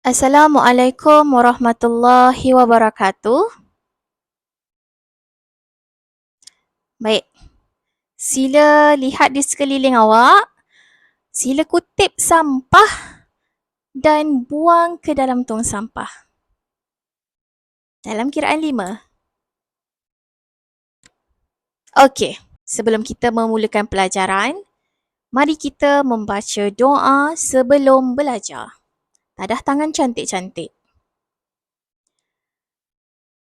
Assalamualaikum warahmatullahi wabarakatuh. Baik, sila lihat di sekeliling awak. Sila kutip sampah dan buang ke dalam tong sampah. Dalam kiraan 5. Okey, sebelum kita memulakan pelajaran, mari kita membaca doa sebelum belajar. Tadah tangan cantik-cantik.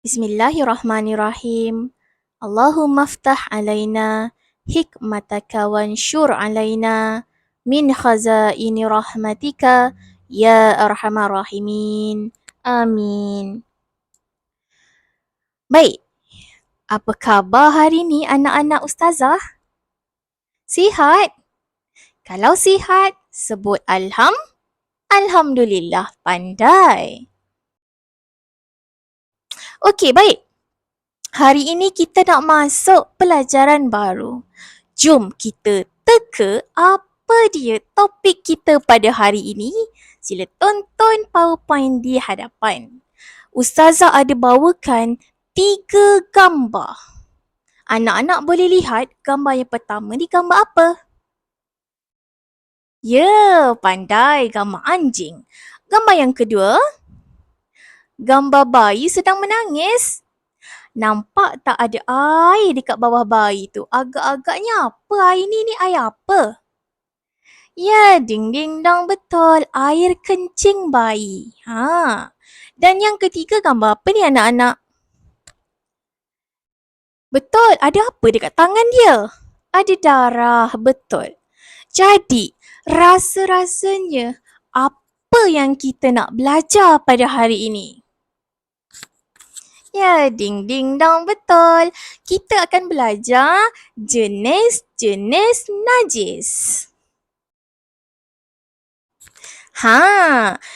Bismillahirrahmanirrahim. Allahumma aftah alaina hikmataka wansyur alaina min khazaini rahmatika ya arhamar rahimin. Amin. Baik, apa khabar hari ni anak-anak ustazah? Sihat? Kalau sihat, sebut Alhamdulillah, pandai. Okey, baik. Hari ini kita nak masuk pelajaran baru. Jom kita teka apa dia topik kita pada hari ini. Sila tonton PowerPoint di hadapan. Ustazah ada bawakan 3 gambar. Anak-anak boleh lihat gambar yang pertama ni gambar apa? Ya, pandai, gambar anjing. Gambar yang kedua, gambar bayi sedang menangis. Nampak tak ada air dekat bawah bayi tu? Agak-agaknya apa air ni? Ni air apa? Ya, ding ding dong, betul. Air kencing bayi. Dan yang ketiga gambar apa ni anak-anak? Betul, ada apa dekat tangan dia? Ada darah, betul. Jadi, rasa-rasanya apa yang kita nak belajar pada hari ini? Ya, ding ding dong, betul. Kita akan belajar jenis-jenis najis.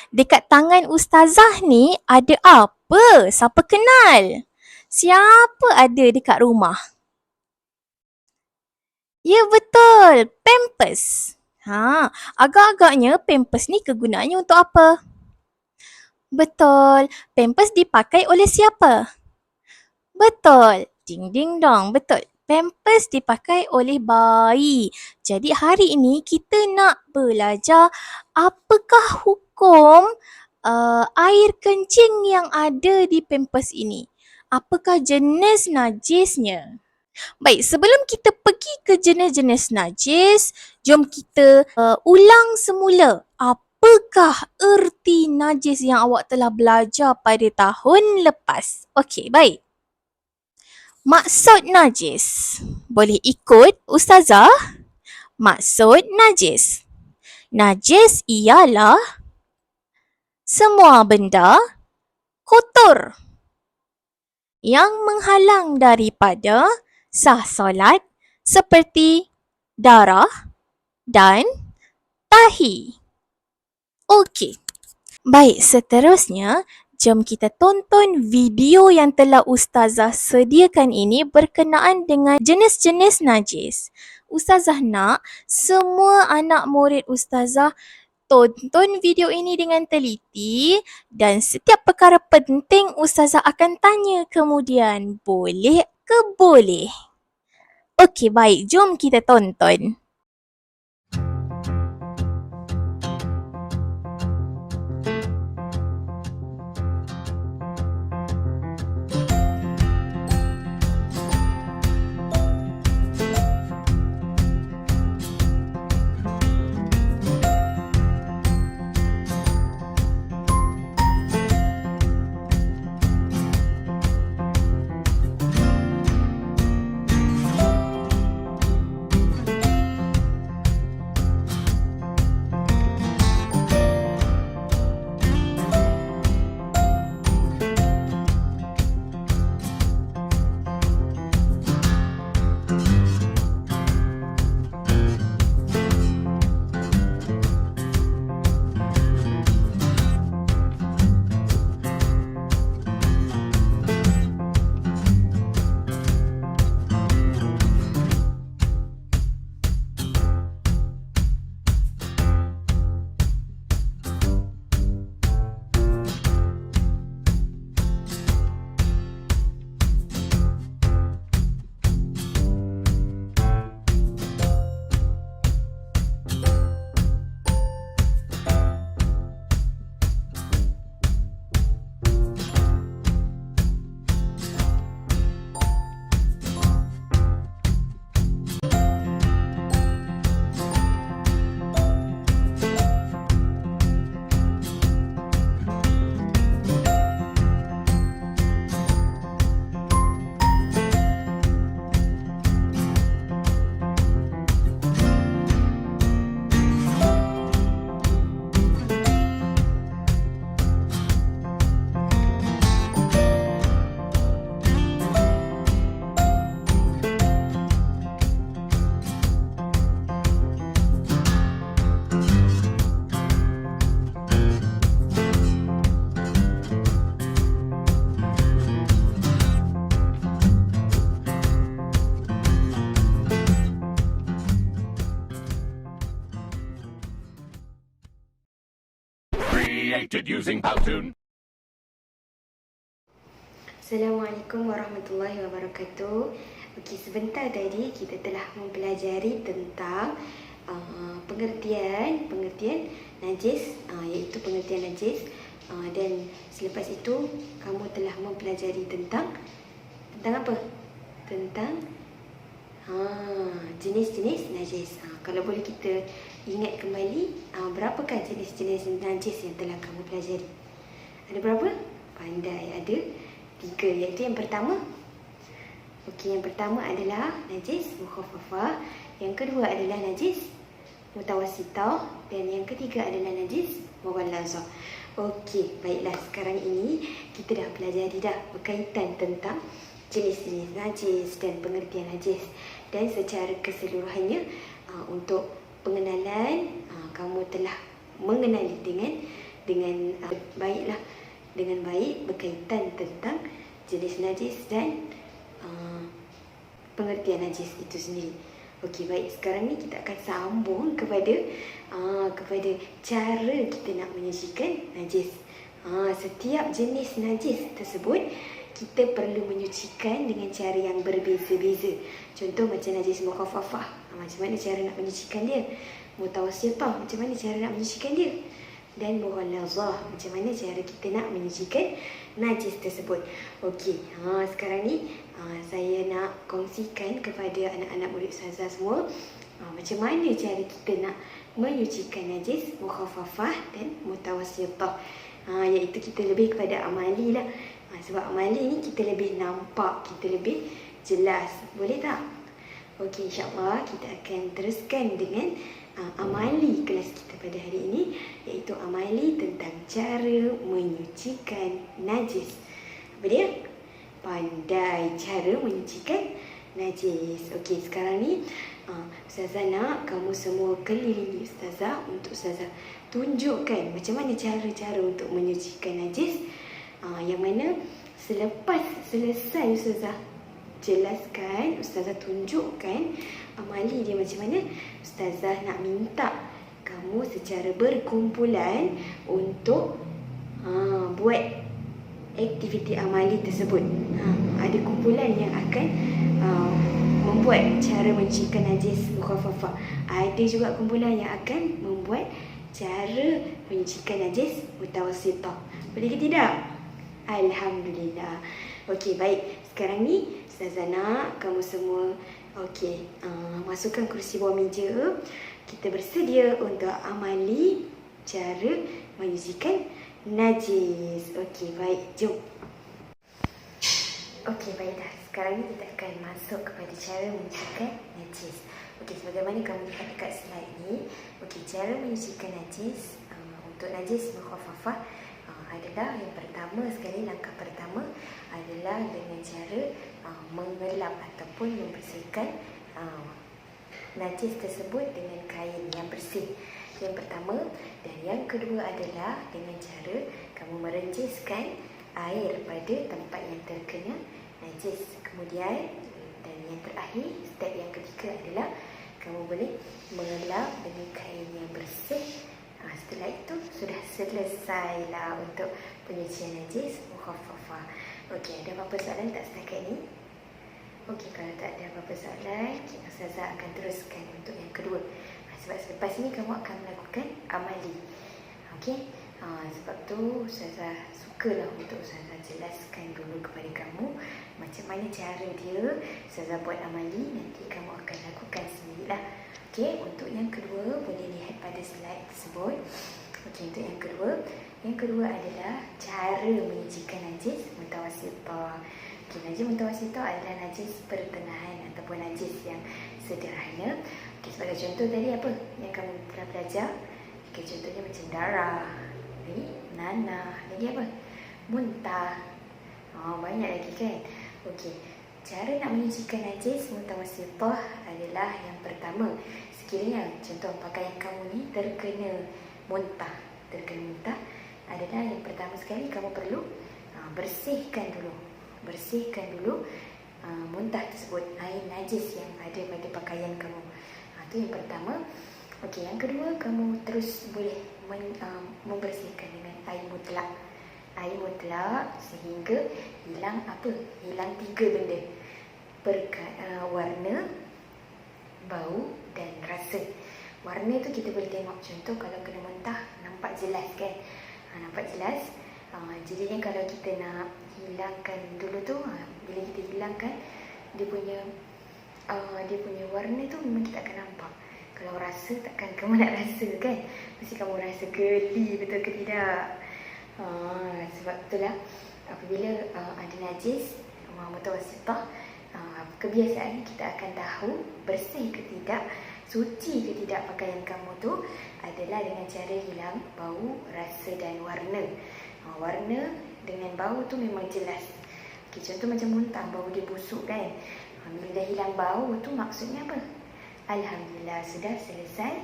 Dekat tangan ustazah ni ada apa? Siapa kenal? Siapa ada dekat rumah? Ya, betul. Pampers. Agak-agaknya pampers ni kegunaannya untuk apa? Betul. Pampers dipakai oleh siapa? Betul. Ding ding dong. Betul. Pampers dipakai oleh bayi. Jadi hari ini kita nak belajar apakah hukum air kencing yang ada di pampers ini. Apakah jenis najisnya? Baik, sebelum kita pergi ke jenis-jenis najis, jom kita ulang semula. Apakah erti najis yang awak telah belajar pada tahun lepas? Okey, baik. Maksud najis. Boleh ikut ustazah? Maksud najis. Najis ialah semua benda kotor yang menghalang daripada sah solat seperti darah dan tahi. Okey. Baik, seterusnya jom kita tonton video yang telah ustazah sediakan ini berkenaan dengan jenis-jenis najis. Ustazah nak semua anak murid ustazah tonton video ini dengan teliti dan setiap perkara penting ustazah akan tanya kemudian. Boleh ke boleh? Okey, baik. Jom kita tonton. created using Powtoon. Assalamualaikum warahmatullahi wabarakatuh. Okey, sebentar tadi kita telah mempelajari tentang pengertian najis, iaitu pengertian najis, dan selepas itu kamu telah mempelajari tentang apa? Tentang jenis-jenis najis. Kalau boleh kita ingat kembali, berapakah jenis-jenis najis yang telah kamu pelajari? Ada berapa? Pandai, ada 3, iaitu yang pertama. Okey, yang pertama adalah najis mukhaffafah, yang kedua adalah najis mutawassithah, dan yang ketiga adalah najis mughallazah. Okey, baiklah, sekarang ini kita dah pelajari dah berkaitan tentang jenis-jenis najis dan pengertian najis, dan secara keseluruhannya untuk pengenalan, kamu telah mengenali dengan baik berkaitan tentang jenis najis dan pengertian najis itu sendiri. Okey, baik, sekarang ni kita akan sambung kepada cara kita nak menyucikan najis. Setiap jenis najis tersebut kita perlu menyucikan dengan cara yang berbeza-beza. Contoh macam najis mukhaffafah, macam mana cara nak menyucikan dia? Mutawassithah, macam mana cara nak menyucikan dia? Dan mughallazah, macam mana cara kita nak menyucikan najis tersebut. Okey, sekarang ni saya nak kongsikan kepada anak-anak murid Ustazah semua macam mana cara kita nak menyucikan najis mukhaffafah dan mutawassithah. Iaitu kita lebih kepada amali lah. Sebab amali ni kita lebih nampak, kita lebih jelas. Boleh tak? Okey, insyaAllah kita akan teruskan dengan amali kelas kita pada hari ini, iaitu amali tentang cara menyucikan najis. Apa dia? Pandai cara menyucikan najis. Okey, sekarang ni Ustazah nak kamu semua kelilingi Ustazah untuk Ustazah tunjukkan macam mana cara-cara untuk menyucikan najis, yang mana selepas selesai Ustazah jelaskan, Ustazah tunjukkan amali dia macam mana, Ustazah nak minta kamu secara berkumpulan untuk buat aktiviti amali tersebut. Ada kumpulan yang akan membuat cara menyucikan najis mukhaffafah. Ada juga kumpulan yang akan membuat cara menyucikan najis mutawassithah. Boleh ke tidak? Alhamdulillah. Okey, baik. Sekarang ni Ustazah nak kamu semua masukkan kursi bawah meja. Kita bersedia untuk amali cara menyucikan najis. Okey, baik. Jom. Okey, baik dah. Sekarang ni kita akan masuk kepada cara menyucikan najis. Okey, sebagaimana kamu lihat dekat slide ni. Okey, cara menyucikan najis untuk najis mukhaffafah adalah yang pertama sekali, langkah pertama adalah dengan cara mengelap ataupun membersihkan najis tersebut dengan kain yang bersih. Yang pertama, dan yang kedua adalah dengan cara kamu merenciskan air pada tempat yang terkena najis. Kemudian, dan yang terakhir, step yang ketiga adalah kamu boleh mengelap dengan kain yang bersih. Setelah itu sudah selesailah untuk penyucian najis mukhaffafah. Okey, ada apa-apa soalan tak setakat ni? Okey, kalau tak ada apa-apa soalan, Ustazah akan teruskan untuk yang kedua. Sebab selepas ini kamu akan melakukan amali. Okey, sebab tu Ustazah sukalah untuk Ustazah jelaskan dulu kepada kamu macam mana cara dia. Ustazah buat amali, nanti kamu akan lakukan sendirilah. Okey, untuk yang kedua boleh lihat pada slide tersebut. Okey, untuk yang kedua adalah cara menyucikan najis mutawassithah. Okey, najis mutawassithah adalah najis pertengahan ataupun najis yang sederhana. Okey, sebagai contoh tadi apa yang kamu telah belajar? Okey, contohnya macam darah, nanah, lagi apa? Muntah. Banyak lagi kan? Okey, cara nak menyucikan najis mutawassithah adalah yang pertama, sekiranya contoh pakaian kamu ni terkena muntah, adalah yang pertama sekali kamu perlu bersihkan dulu muntah tersebut, air najis yang ada pada pakaian kamu. Itu yang pertama. Okey, yang kedua, kamu terus boleh membersihkan dengan air mutlak. Air mutlak sehingga hilang apa? Hilang 3 benda. Warna, bau dan rasa. Warna tu kita boleh tengok, contoh kalau kena mentah nampak jelas kan. Nampak jelas. Jadinya kalau kita nak hilangkan dulu tu, bila kita hilangkan dia punya warna tu memang kita akan nampak. Kalau rasa takkan kamu nak rasa kan. Mesti kamu rasa geli, betul ke tidak? Sebab itulah apabila ada najis mutawassithah, kebiasaan kita akan tahu bersih ke tidak, suci ke tidak pakaian kamu tu adalah dengan cara hilang bau, rasa dan warna. Warna dengan bau tu memang jelas. Okay, contoh macam muntah, bau dia busuk kan. Bila dah hilang bau tu maksudnya apa? Alhamdulillah, sudah selesai.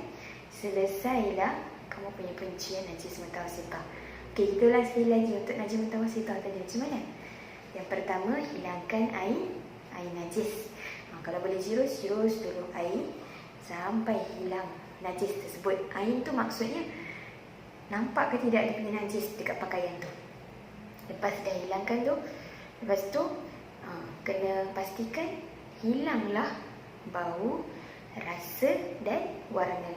Selesailah kamu punya penyucian najis mutawassithah. Okey, kita ulang sekali lagi untuk najis mutawassithah tadi macam mana? Yang pertama, hilangkan air najis. Kalau boleh jirus dulu air sampai hilang najis tersebut. Air tu maksudnya nampak ke tidak dia punya najis dekat pakaian tu. Lepas dah hilangkan tu, lepas tu kena pastikan hilanglah bau, rasa dan warna.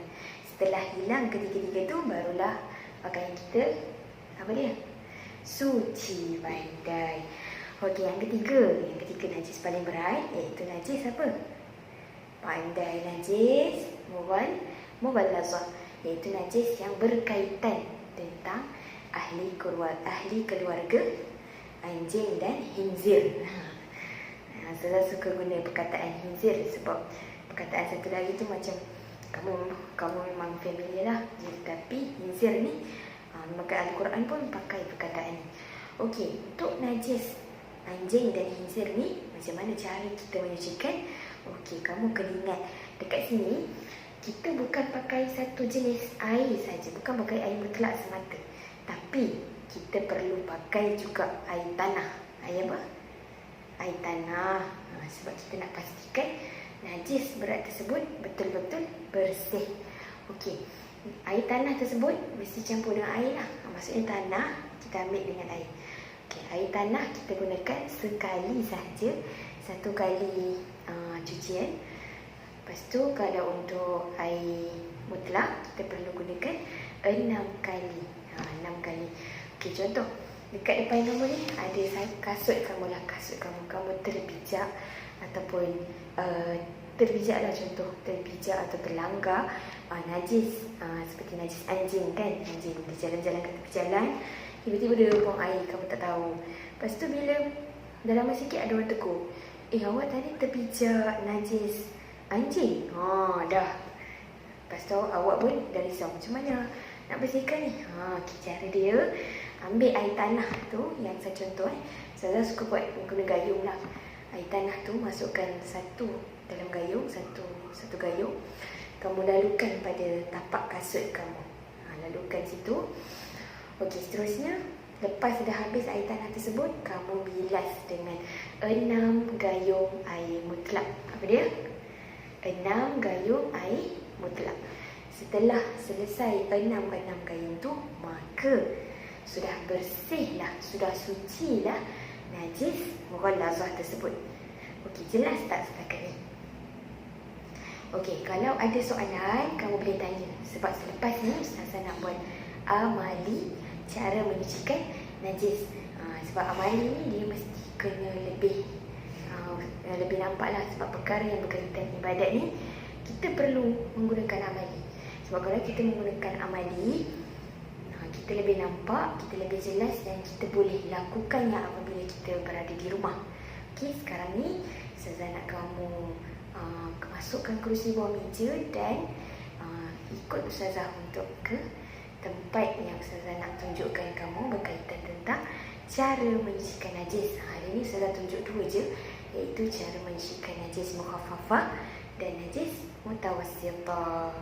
Setelah hilang ketiga-tiga tu, barulah pakaian kita apa dia? Suci pandai. Okey, yang ketiga najis paling berat, iaitu najis apa? Pandai najis mughallazah, iaitu najis yang berkaitan tentang ahli keluarga anjing dan khinzir. Saya suka guna perkataan khinzir sebab perkataan satu lagi tu macam kamu memang familiar lah. Tapi khinzir ni maka Al-Quran pun pakai perkataan ni. Okey, untuk najis anjing dan khinzir ni macam mana cara kita menyucikan? Okey, kamu kena ingat dekat sini kita bukan pakai satu jenis air saja, bukan pakai air mutlak semata, tapi kita perlu pakai juga air tanah. Air apa? Air tanah. Sebab kita nak pastikan najis berat tersebut betul-betul bersih. Okey, air tanah tersebut mesti campur dengan air lah. Maksudnya tanah kita ambil dengan air. Okey, air tanah kita gunakan sekali saja, satu kali cucian. Lepas tu kalau untuk air mutlak kita perlu gunakan 6 kali. 6 kali. Okey, contoh dekat depan kamu ni ada kasut kamu, kamu terpijak ataupun terpijaklah, contoh terpijak atau terlanggar najis, seperti najis anjing kan. Anjing dia jalan-jalan kat tepi jalan, tiba-tiba dia buang air, kamu tak tahu. Lepas tu bila dah lama sikit ada orang tegur, awak tadi terpijak najis anjing. Dah. Lepas tu awak pun dah risau, macam mana nak bersihkan ni? Cara dia ambil air tanah tu, yang saya contoh saya suka buat guna gayung lah. Air tanah tu masukkan satu dalam gayung, satu gayung. Kamu lalukan pada tapak kasut kamu. Lalukan situ. Okey, seterusnya lepas dah habis air tanah tersebut, kamu bilas dengan 6 gayung air mutlak. Apa dia? 6 gayung air mutlak. Setelah selesai 6 gayung tu, maka sudah bersihlah, sudah sucilah najis mughallazah tersebut. Okey, jelas tak setakat ni? Okey, kalau ada soalan kamu boleh tanya. Sebab selepas ni Ustazah nak buat amali cara menyucikan najis. Sebab amali ni dia mesti kena lebih nampak lah. Sebab perkara yang berkaitan ibadat ni kita perlu menggunakan amali. Sebab kalau kita menggunakan amali, kita lebih nampak, kita lebih jelas dan kita boleh lakukannya apabila kita berada di rumah. Okey, sekarang ni Ustazah nak kamu masukkan kerusi bawah meja dan ikut Ustazah untuk ke tempat yang Ustazah nak tunjukkan kamu berkaitan tentang cara menyucikan najis. Hari ni Ustazah tunjuk 2 je, iaitu cara menyucikan najis mukhaffafah dan najis mutawassithah.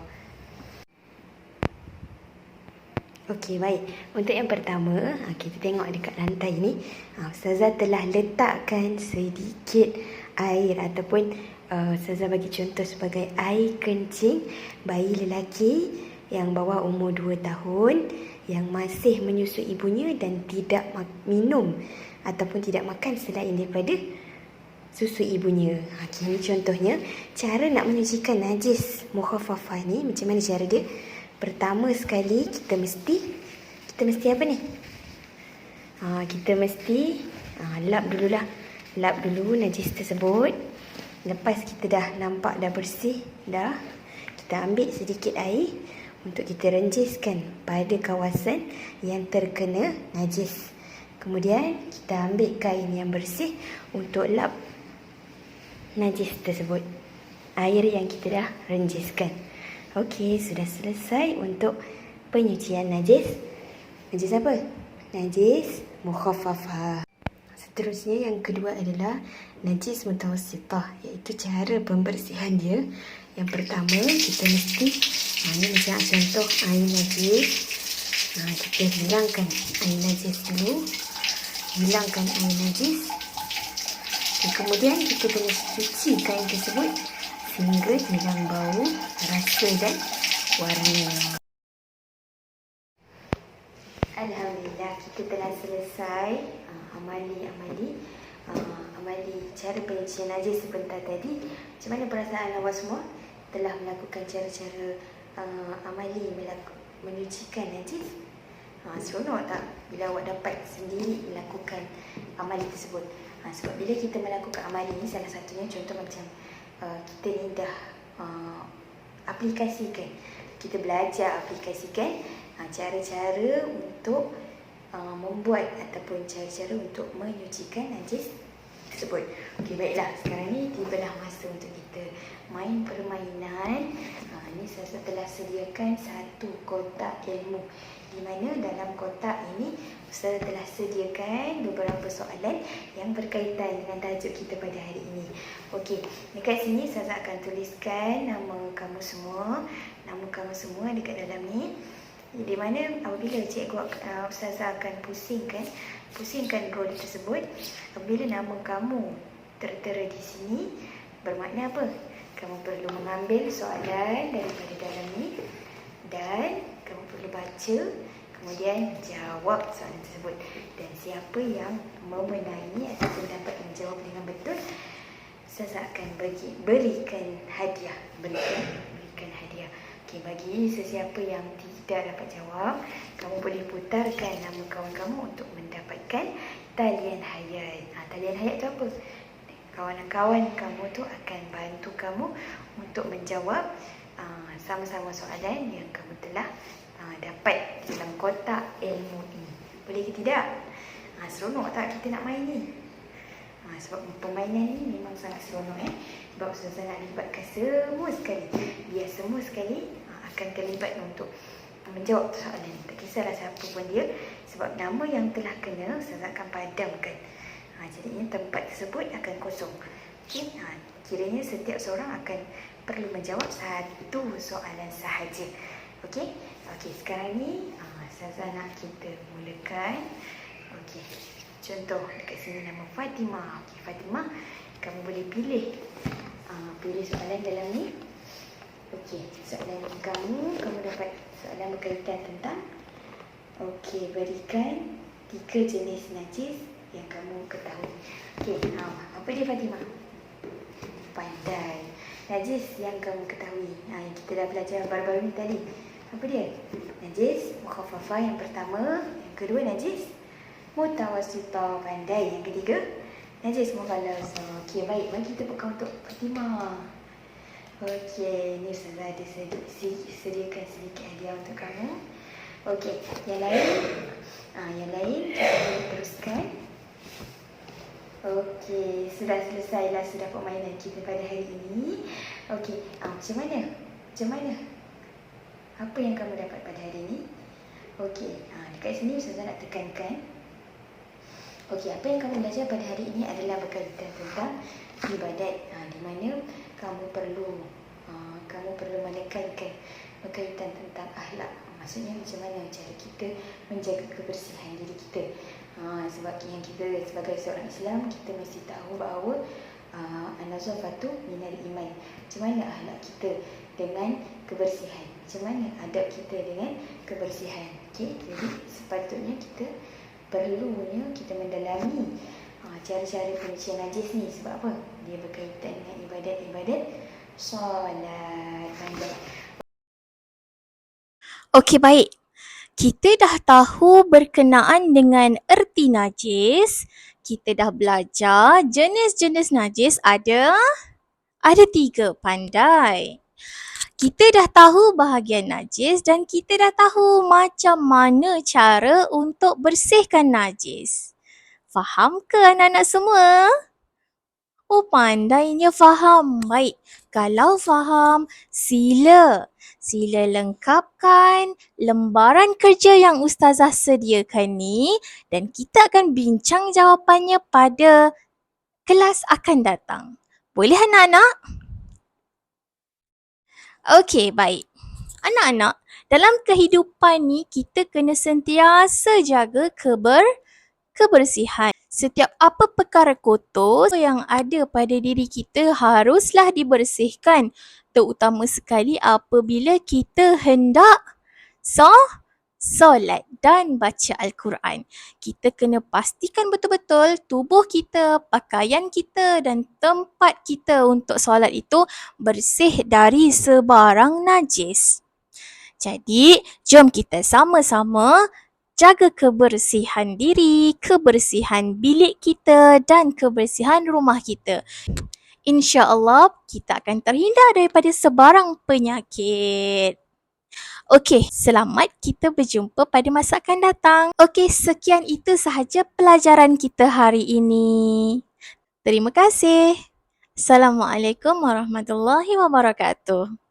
Okey, baik. Untuk yang pertama, kita tengok dekat lantai ni. Ustazah telah letakkan sedikit air ataupun Ustazah bagi contoh sebagai air kencing bayi lelaki yang bawah umur 2 tahun yang masih menyusu ibunya dan tidak minum ataupun tidak makan selain daripada susu ibunya. Okay, ini contohnya cara nak menyucikan najis mukhaffafah ni. Macam mana cara dia? Pertama sekali kita mesti apa ni? Kita mesti lap dululah. Lap dulu najis tersebut. Lepas kita dah nampak dah bersih dah, kita ambil sedikit air untuk kita renjiskan pada kawasan yang terkena najis. Kemudian kita ambil kain yang bersih untuk lap najis tersebut, air yang kita dah renjiskan. Okey, sudah selesai untuk penyucian najis. Najis apa? Najis mukhaffafah. Seterusnya yang kedua adalah najis mutawassitah, iaitu cara pembersihan dia. Yang pertama kita mesti ini macam contoh air najis. Kita hilangkan air najis dulu. Hilangkan air najis. Dan kemudian kita kena cuci kain tersebut sehingga hilang bau, rasa dan warna. Alhamdulillah, kita telah selesai amali cara penyucian najis sebentar tadi. Macam mana perasaan awak semua telah melakukan cara-cara menyucikan najis? Seronok tak bila awak dapat sendiri melakukan amali tersebut? Sebab bila kita melakukan amali ni, salah satunya contoh macam kita ni dah aplikasikan, kita belajar aplikasikan cara-cara untuk membuat ataupun cara-cara untuk menyucikan najis tersebut. Okey, baiklah, sekarang ni tibalah masa untuk kita main permainan. Ini saya telah sediakan satu kotak ilmu, di mana dalam kotak ini saya telah sediakan beberapa soalan yang berkaitan dengan tajuk kita pada hari ini. Okey, dekat sini saya akan tuliskan nama kamu semua dekat dalam ni. Di mana apabila cikgu Ustazah akan pusingkan roll tersebut, apabila nama kamu tertera di sini, bermakna apa? Kamu perlu mengambil soalan daripada dalam ni dan kamu perlu baca, kemudian jawab soalan tersebut. Dan siapa yang memenangi ataupun dapat menjawab dengan betul, Ustazah akan berikan hadiah. Berikan hadiah. Okey, bagi sesiapa yang tidak dapat jawab, kamu boleh putarkan nama kawan kamu untuk mendapatkan talian hayat. Talian hayat tu apa? Kawan-kawan kamu tu akan bantu kamu untuk menjawab sama-sama soalan yang kamu telah dapat dalam kotak ilmu ini. Boleh ke tidak? Seronok tak kita nak main ni? Sebab permainan ni memang sangat seronok. Sebab Ustazah nak libatkan semua sekali. Biar semua sekali akan terlibat untuk menjawab soalan ni. Tak kisahlah siapa pun dia. Sebab nama yang telah kena Ustazah akan padamkan. Jadinya tempat tersebut akan kosong. Okay? Kiranya setiap seorang akan perlu menjawab satu soalan sahaja. Okey? Okey, sekarang ni Ustazah nak kita mulakan. Okey. Contoh dekat sini nama Fatimah. Okey, Fatimah, kamu boleh pilih soalan dalam ni. Okey, soalan kamu dapat soalan berkaitan tentang berikan 3 jenis najis yang kamu ketahui. Okey, apa dia Fatimah? Pandai. Najis yang kamu ketahui. Yang kita dah belajar baru-baru ni tadi. Apa dia? Najis mukhaffafah yang pertama, yang kedua najis mutawassitah, pandai. Yang ketiga najis mughalazah. Okey, baik, mari kita buka untuk Fatimah. Okey, ni Ustazah ada sediakan sedikit hadiah untuk kamu. Okey, yang lain kita boleh teruskan. Okey, sudah selesailah permainan kita pada hari ini. Okey, macam mana? Apa yang kamu dapat pada hari ini? Okey, dekat sini Ustazah nak tekankan. Okey, apa yang kamu belajar pada hari ini adalah berkaitan tentang ibadat, di mana kamu perlu menekankan berkaitan tentang akhlak. Maksudnya macam mana cara kita menjaga kebersihan diri kita. Sebab yang kita sebagai seorang Islam, kita mesti tahu bahawa An-nazafatu minal iman. Macam mana akhlak kita dengan kebersihan? Macam mana adab kita dengan kebersihan? Okey, jadi sepatutnya kita perlunya kita mendalami cara-cara penyucian najis ni. Sebab apa? Dia berkaitan dengan ibadat-ibadat solat. Baik. Okey, baik. Kita dah tahu berkenaan dengan erti najis. Kita dah belajar jenis-jenis najis ada 3. Pandai. Kita dah tahu bahagian najis dan kita dah tahu macam mana cara untuk bersihkan najis. Faham ke anak-anak semua? Oh, pandainya faham. Baik, kalau faham, sila lengkapkan lembaran kerja yang Ustazah sediakan ni dan kita akan bincang jawapannya pada kelas akan datang. Boleh anak-anak? Okey, baik. Anak-anak, dalam kehidupan ni kita kena sentiasa jaga kebersihan. Setiap apa perkara kotor yang ada pada diri kita haruslah dibersihkan. Terutama sekali apabila kita hendak solat dan baca Al-Quran. Kita kena pastikan betul-betul tubuh kita, pakaian kita dan tempat kita untuk solat itu bersih dari sebarang najis. Jadi, jom kita sama-sama jaga kebersihan diri, kebersihan bilik kita dan kebersihan rumah kita. InsyaAllah kita akan terhindar daripada sebarang penyakit. Okey, selamat kita berjumpa pada masa akan datang. Okey, sekian itu sahaja pelajaran kita hari ini. Terima kasih. Assalamualaikum warahmatullahi wabarakatuh.